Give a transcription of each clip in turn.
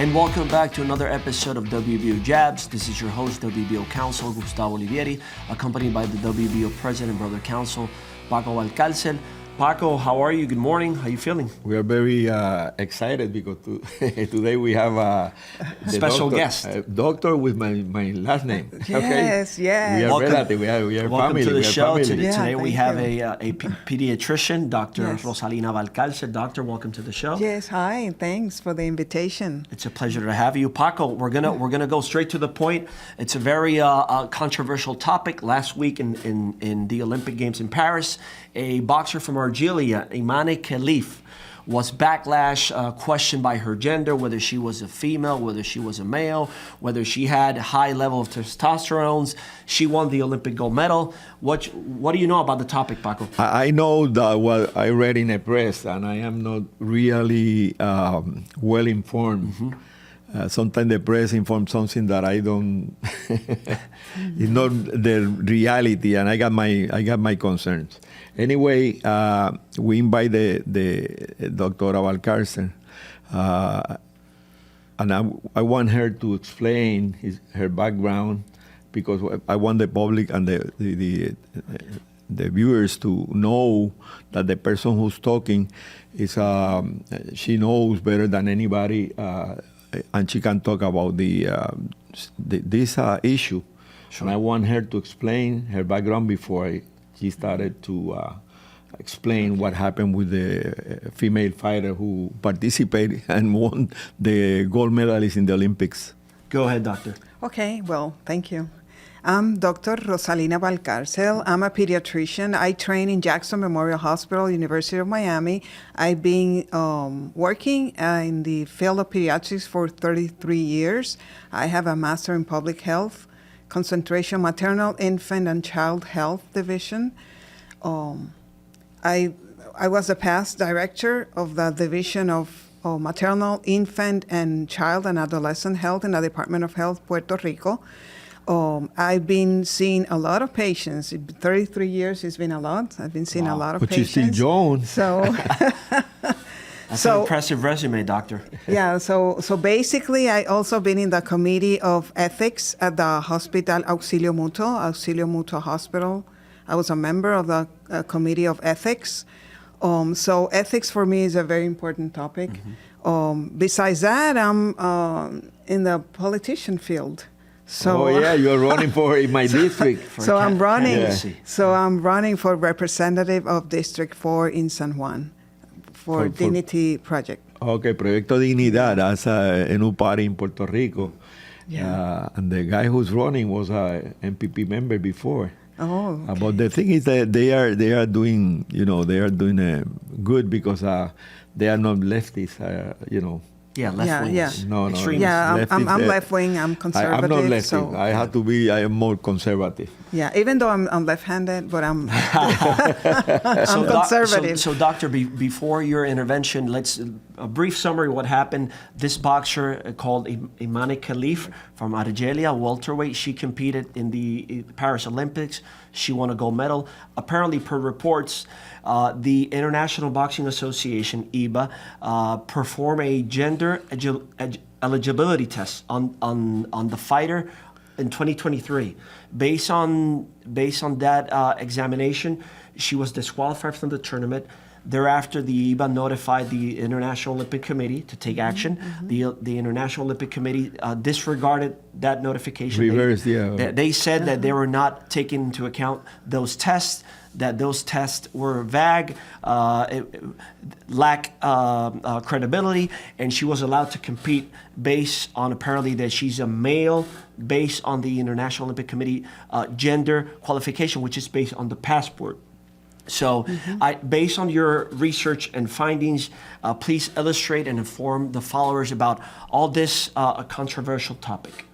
And welcome back to another episode of WBO Jabs. This is your host, WBO counsel, 𝐍𝐞𝐰 𝐄𝐕𝐀𝐈, accompanied by the WBO president, brother counsel, Paco Valcarcel. Paco, how are you? Good morning. How are you feeling? We are very excited because today we have a special guest. Doctor with my last name. Yes, yes. We are Welcome. relative. We are Welcome family. to the show. Today we have you. a pediatrician, Dr. Yes. Rosalina Valcarcel. Doctor, welcome to the show. Yes, hi. Thanks for the invitation. It's a pleasure to have you, Paco. We're gonna go straight to the point. It's a very controversial topic. Last week in the Olympic Games in Paris, a boxer from Algeria, Imane Khelif, was backlash, questioned by her gender, whether she was a female, whether she was a male, whether she had high level of testosterone. She won the Olympic gold medal. What do you know about the topic, Paco? I know that what I read in the press, and I am not really well informed. Mm-hmm. Sometimes the press informs something that I don't. It's not the reality, and I got my concerns. Anyway, we invite the Dr. Valcarcel, and I want her to explain her background, because I want the public and the viewers to know that the person who's talking is she knows better than anybody, and she can talk about this issue. Sure. And I want her to explain her background before she started to explain what happened with the female fighter who participated and won the gold medalist in the Olympics. Go ahead, doctor. Okay, well, thank you. I'm Dr. Rosalina Valcarcel. I'm a pediatrician. I train in Jackson Memorial Hospital, University of Miami. I've been working in the field of pediatrics for 33 years. I have a master in public health, concentration maternal, infant, and child health division. I was the past director of the division of maternal, infant, and child and adolescent health in the Department of Health, Puerto Rico. I've been seeing a lot of patients. 33 years has been a lot. I've been seeing a lot of patients. But you're still young. So, That's an impressive resume, doctor. Yeah, so basically I also been in the committee of ethics at the hospital Auxilio Mutuo Hospital. I was a member of the committee of ethics. So ethics for me is a very important topic. Mm-hmm. Besides that, I'm in the politician field. So, you're running in my district. So I'm running for representative of District 4 in San Juan for Dignity Project. Okay, Proyecto Dignidad. That's a new party in Puerto Rico. Yeah. And the guy who's running was a MPP member before. Oh. Okay. But the thing is that they are doing good, because they are not leftists. Yeah, left wing. Yeah. No. Yeah, I'm left wing. I'm conservative. I'm not lefty. So I am more conservative. Yeah, even though I'm left-handed, but I'm I'm conservative. So doctor, before your intervention, let's a brief summary of what happened. This boxer called Imane Khelif from Algeria, welterweight. She competed in the Paris Olympics. She won a gold medal. Apparently, per reports, the International Boxing Association, IBA, performed a gender eligibility test on the fighter in 2023. Based on that examination, she was disqualified from the tournament. Thereafter, the IBA notified the International Olympic Committee to take action. Mm-hmm. The International Olympic Committee disregarded that notification. Reversed, They said that they were not taking into account those tests, that those tests were vague, lack credibility, and she was allowed to compete based on apparently that she's a male, based on the International Olympic Committee gender qualification, which is based on the passport. So, based on your research and findings, please illustrate and inform the followers about all this controversial topic.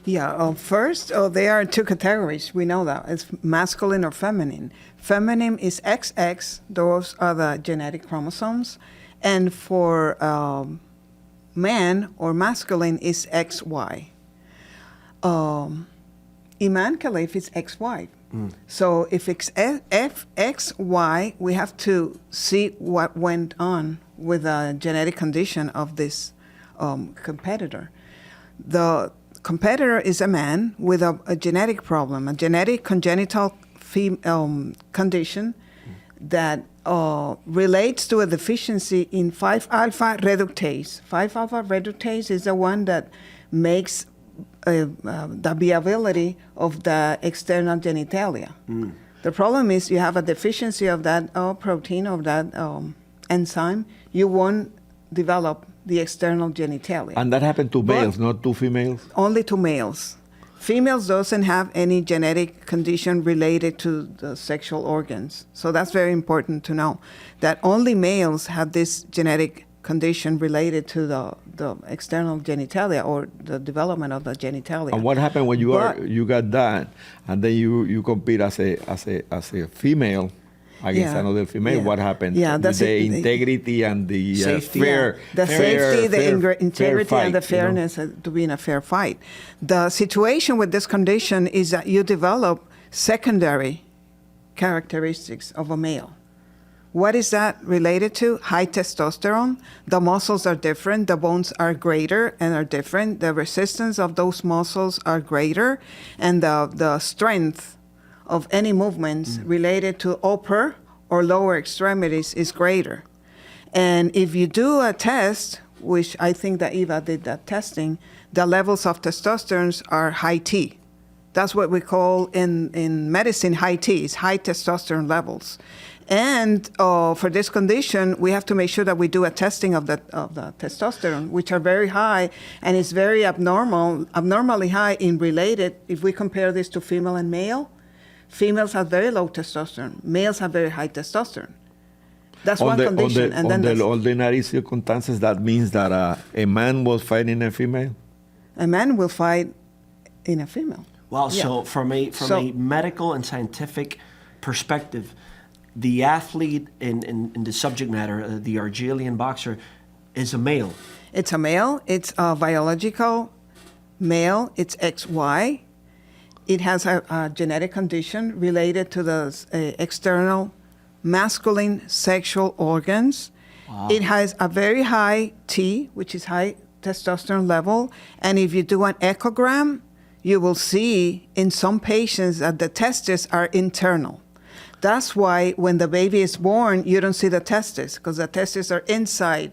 Yeah, first, there are two categories. We know that. It's masculine or feminine. Feminine is XX. Those are the genetic chromosomes. And for man or masculine is XY. Iman Khelif is XY. So if it's XY, we have to see what went on with the genetic condition of this competitor. The competitor is a man with a genetic problem, a genetic congenital condition that relates to a deficiency in 5-alpha reductase. 5-alpha reductase is the one that makes the viability of the external genitalia. The problem is you have a deficiency of that protein, of that enzyme, you won't develop the external genitalia. And that happened to males, not to females? Only to males. Females doesn't have any genetic condition related to the sexual organs. So that's very important to know, that only males have this genetic condition related to the external genitalia or the development of the genitalia. And what happened when you got that, and then you compete as a female against another female? What happened? That's the integrity and the safety. Integrity and the fairness to be in a fair fight. The situation with this condition is that you develop secondary characteristics of a male. What is that related to? High testosterone. The muscles are different. The bones are greater and are different. The resistance of those muscles are greater. And the strength of any movements related to upper or lower extremities is greater. And if you do a test, which I think that Eva did that testing, the levels of testosterone are high T. That's what we call in medicine high T, is high testosterone levels. And for this condition, we have to make sure that we do a testing of the testosterone, which are very high, and it's very abnormally high in related, if we compare this to female and male, females have very low testosterone, males have very high testosterone. That's one condition. Under ordinary circumstances, that means that a man was fighting a female? A man will fight in a female. Wow, so from a medical and scientific perspective, the athlete in the subject matter, the Argelian boxer, is a male. It's a male. It's a biological male. It's XY. It has a genetic condition related to the external masculine sexual organs. Wow. It has a very high T, which is high testosterone level. And if you do an echogram, you will see in some patients that the testes are internal. That's why when the baby is born, you don't see the testes, because the testes are inside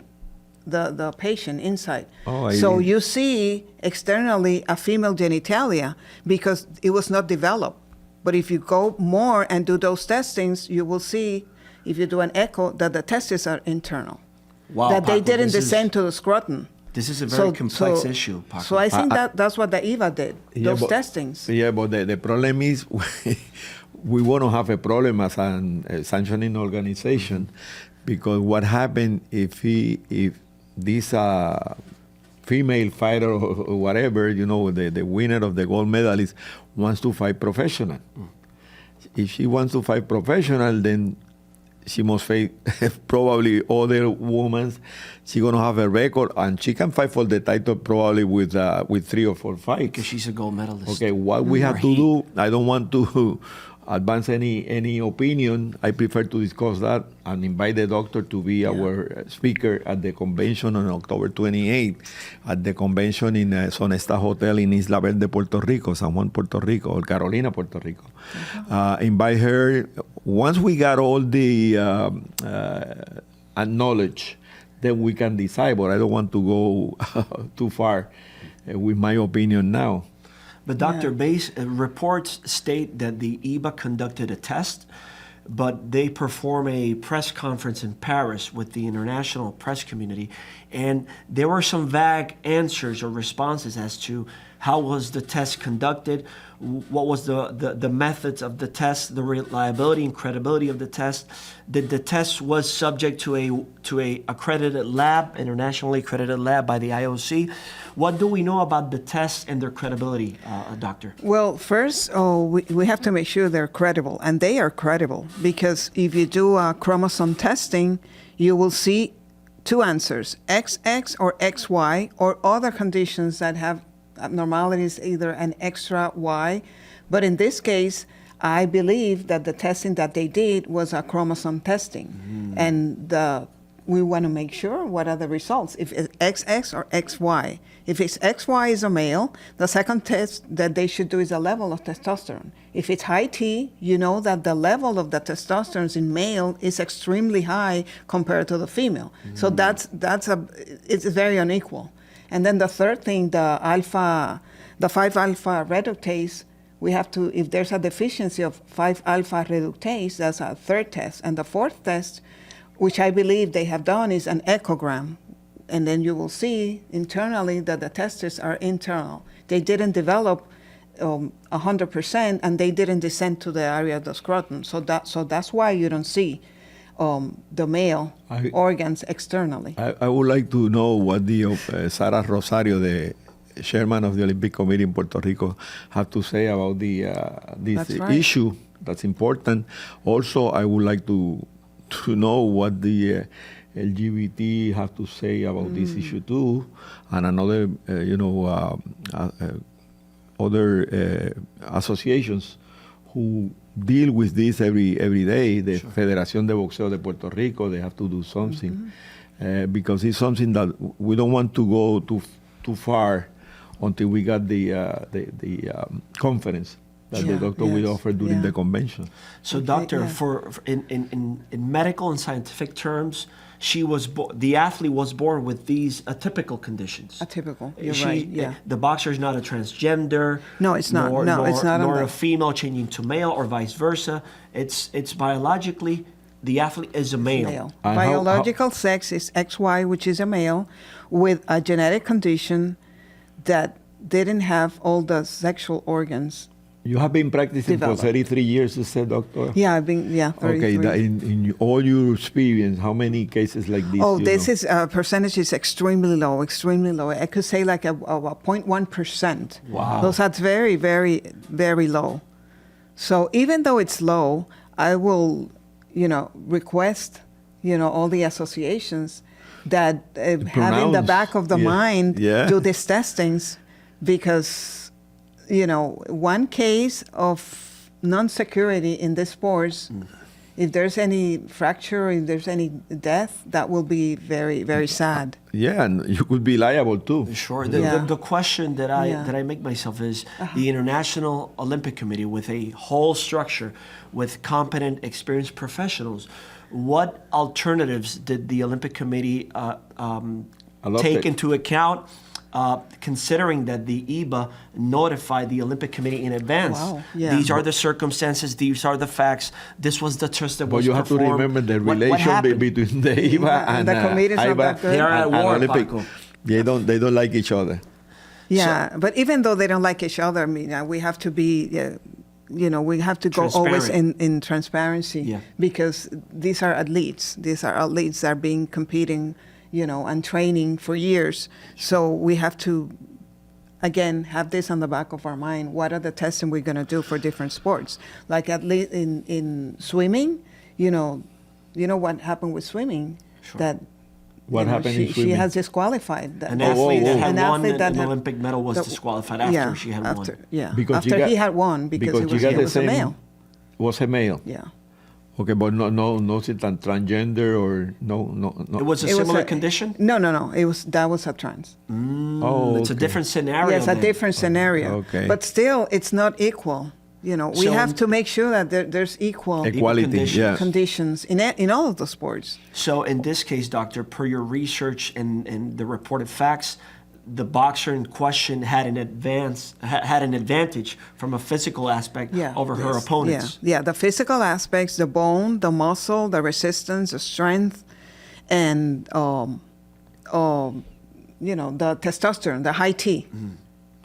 the patient, inside. So you see externally a female genitalia because it was not developed. But if you go more and do those testings, you will see, if you do an echo, that the testes are internal. Wow, that they Paco, didn't descend to the scrotum. This is a very complex issue, Paco. So I think that's what the Eva did, those testings. Yeah, but the problem is we want to have a problem as a sanctioning organization, because what happened if this female fighter or whatever, the winner of the gold medalist wants to fight professional. If she wants to fight professional, then she must face probably other women. She's going to have a record, and she can fight for the title probably with 3 or 4 fights. Because she's a gold medalist. Okay, what we have to do, I don't want to advance any opinion. I prefer to discuss that and invite the doctor to be our speaker at the convention on October 28th at the convention in Sonesta Hotel in Isla Verde, Puerto Rico, San Juan, Puerto Rico, or Carolina, Puerto Rico. Invite her. Once we got all the knowledge, then we can decide, but I don't want to go too far with my opinion now. But Dr. Base, reports state that the EBA conducted a test, but they performed a press conference in Paris with the international press community, and there were some vague answers or responses as to how was the test conducted, what was the methods of the test, the reliability and credibility of the test. The test was subject to a accredited lab, internationally accredited lab by the IOC. What do we know about the tests and their credibility, Doctor? Well, first, we have to make sure they're credible, and they are credible, because if you do chromosome testing, you will see 2 answers, XX or XY, or other conditions that have abnormalities, either an extra Y. But in this case, I believe that the testing that they did was a chromosome testing. And the we want to make sure what are the results, if it's XX or XY. If it's XY is a male, the second test that they should do is a level of testosterone. If it's high T, you know that the level of the testosterone in male is extremely high compared to the female. So it's very unequal. And then the third thing, the 5-alpha reductase, we have to, if there's a deficiency of 5-alpha reductase, that's our third test. And the fourth test, which I believe they have done, is an echogram. And then you will see internally that the tests are internal. They didn't develop 100%, and they didn't descend to the area of the scrotum. So that's why you don't see the male organs externally. I would like to know what the Sara Rosario, the chairman of the Olympic Committee in Puerto Rico, have to say about this issue. That's important. Also, I would like to know what the LGBT have to say about this issue too, and another, other associations who deal with this every day. The Federación de Boxeo de Puerto Rico, they have to do something because it's something that we don't want to go too far until we got the conference that the doctor will offer during the convention. So, doctor, for in medical and scientific terms, the athlete was born with these atypical conditions. Atypical, you're right. Yeah. The boxer is not a transgender. No, it's not. It's not. Nor a female changing to male or vice versa. It's biologically the athlete is a male. Biological sex is XY, which is a male, with a genetic condition that didn't have all the sexual organs. You have been practicing for 33 years, you said, doctor? Yeah, I've been, 33. Okay, in all your experience, how many cases like this? Oh, this percentage is extremely low. I could say like a 0.1%. Wow. So that's very, very, very low. So even though it's low, I will, request, all the associations that have in the back of the mind do these testings, because one case of non-security in the sports, if there's any fracture, if there's any death, that will be very, very sad. Yeah, and you could be liable too. Sure. The question that I make myself is the International Olympic Committee, with a whole structure, with competent, experienced professionals, what alternatives did the Olympic Committee take into account? Considering that the IBA notified the Olympic Committee in advance. Wow. Yeah. These are the circumstances, these are the facts, this was the test that was performed. But you have to remember the relation between the IBA and the committees IBA. They are at war, Olympic. Paco. They don't like each other. Yeah, but even though they don't like each other, I mean, we have to be, we have to go always in transparency, because these are athletes. These are athletes that are being competing, and training for years. So we have to, again, have this on the back of our mind. What are the testing we're going to do for different sports? Like in swimming, you know what happened with swimming? Sure. That what happened in swimming? She has disqualified. An athlete that had won an Olympic medal was disqualified after she had won. Yeah, because after he had won, because he was a male. Was a male? Yeah. Okay, but no, transgender or no. It was a similar condition? No. That was a trans. It's a different scenario. Yes, a different scenario. Okay. But still, it's not equal. We have to make sure that there's equality conditions in all of the sports. So in this case, doctor, per your research and the reported facts, the boxer in question had an advantage from a physical aspect over her opponents. Yeah, the physical aspects, the bone, the muscle, the resistance, the strength, and the testosterone, the high T.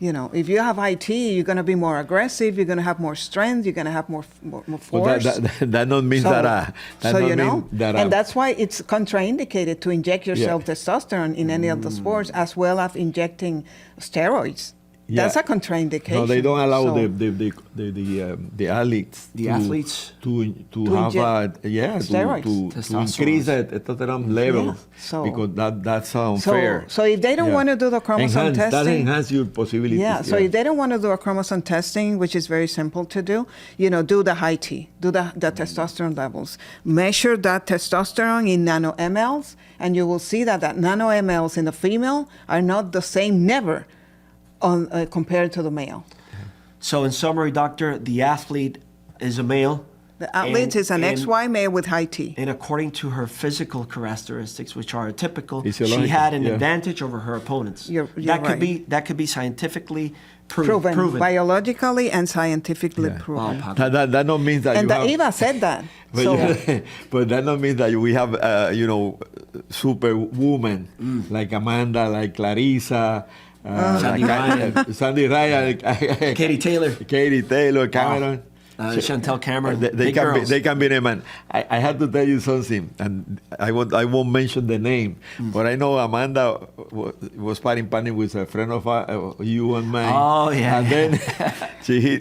If you have high T, you're going to be more aggressive. You're going to have more strength. You're going to have more force. That not means and that's why it's contraindicated to inject yourself testosterone in any of the sports, as well as injecting steroids. That's a contraindication. No, they don't allow So- the athletes to have steroids. to increase the testosterone levels So- because that's unfair. So if they don't want to do the chromosome that testing, enhance your possibilities. yeah. So if they don't want to do a chromosome testing, which is very simple to do, do the high T, do the testosterone levels, measure that testosterone in nano mLs, and you will see that nano mLs in the female are not the same, never, compared to the male. So in summary, doctor, the athlete is a male. The athlete is an XY male with high T. And according to her physical characteristics, which are atypical, she Physiological, had an yeah. advantage over her opponents. You're that could be scientifically proven. Biologically and scientifically proven. Wow, That don't mean that And you have. Eva said that. But, So, but that don't mean that we have, super women like Amanda, like Clarissa, Sandy Ryan. Sandy Ryan, Katie Taylor. Cameron. Chantel Cameron. They big can girls. they can be a man. I had to tell you something, and I won't mention the name, but I know Amanda was partnering with a friend of you and mine. Oh, yeah. And then she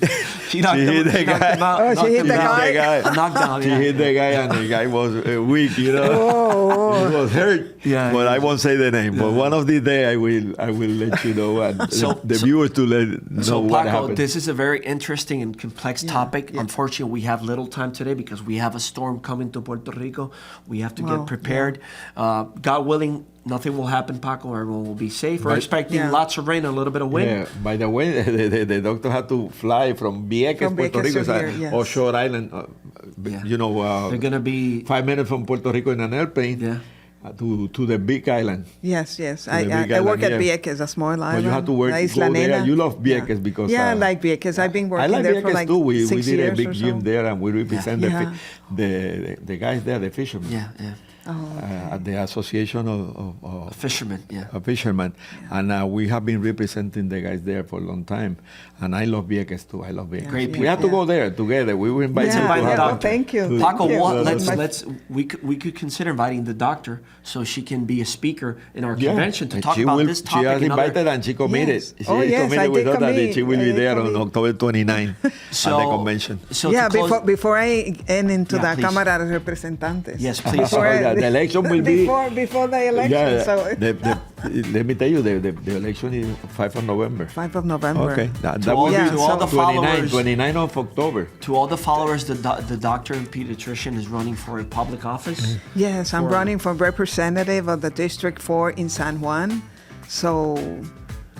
knocked him out. Oh, she hit the guy? Knockdown, She yeah. hit the guy, and the guy was weak. He was hurt. Yeah, but yeah. I won't say the name. But one of these days I will let you know, and the viewers to know So what Paco, happened. this is a very interesting and complex topic. Unfortunately, we have little time today because we have a storm coming to Puerto Rico. We have to get prepared. God willing, nothing will happen, Paco. Everyone will be safe. We're expecting lots of rain, a little bit of wind. Yeah. By the way, the doctor had to fly from Vieques, Puerto Rico, to here, yes. offshore island. They're going to be 5 minutes from Puerto Rico in an airplane. Yeah. To the big island. yes. the I big work at island, yeah. Vieques, a small island. But you have to work La go Isla there. Nena. You love Vieques because I like Vieques. I've been I working like there Vieques for like too. We 6 did years a big or gym so. there, and we represent Yeah. the guys there, the fishermen. yeah. At the association of Fishermen, yeah. fishermen, and we have been representing the guys there for a long time. And I love Vieques too. I love Vieques. Great We have to go there together. We were invited Yeah, to invite the have doctor. Thank you. Paco, Thank you. what, My- let's we could consider inviting the doctor so she can be a speaker in our Yeah. convention to And talk she about will- this topic. She has and other- invited and she committed. Yes. She Oh, yes, committed I with did us that commit. she will I be did there on commit. October 29 at the convention. So Yeah, to close- before I end into Yeah, the please. Cámara de Representantes. Yes, please. Before I- The election will be before the election. So let me tell you, the election is 5 of November. 5 of November. Okay, that To all- will Yeah, be to all the 29, followers- 29 of October. To all the followers, the doctor and pediatrician is running for a public office. Yes, I'm For- running for representative of the District 4 in San Juan. So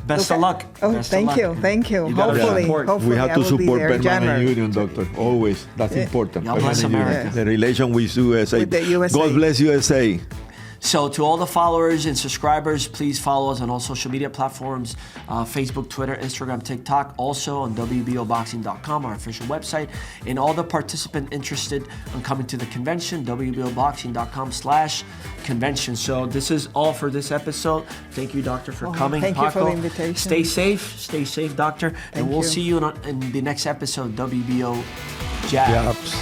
Best of luck. Oh, Best of thank luck. you, thank you. You gotta Hopefully, support. hopefully We have I to will be support there in permanent January. union, doctor. Always. That's important. God bless Permanent union. America. The relation with USA. With the USA. God bless USA. So to all the followers and subscribers, please follow us on all social media platforms, Facebook, Twitter, Instagram, TikTok, also on WBOboxing.com, our official website, and all the participants interested in coming to the convention, WBOboxing.com/convention. So this is all for this episode. Thank you, doctor, for coming. thank you for Paco. the invitation. Stay safe, doctor, and Thank we'll you. see you in the next episode, WBO Jabs. Jabs.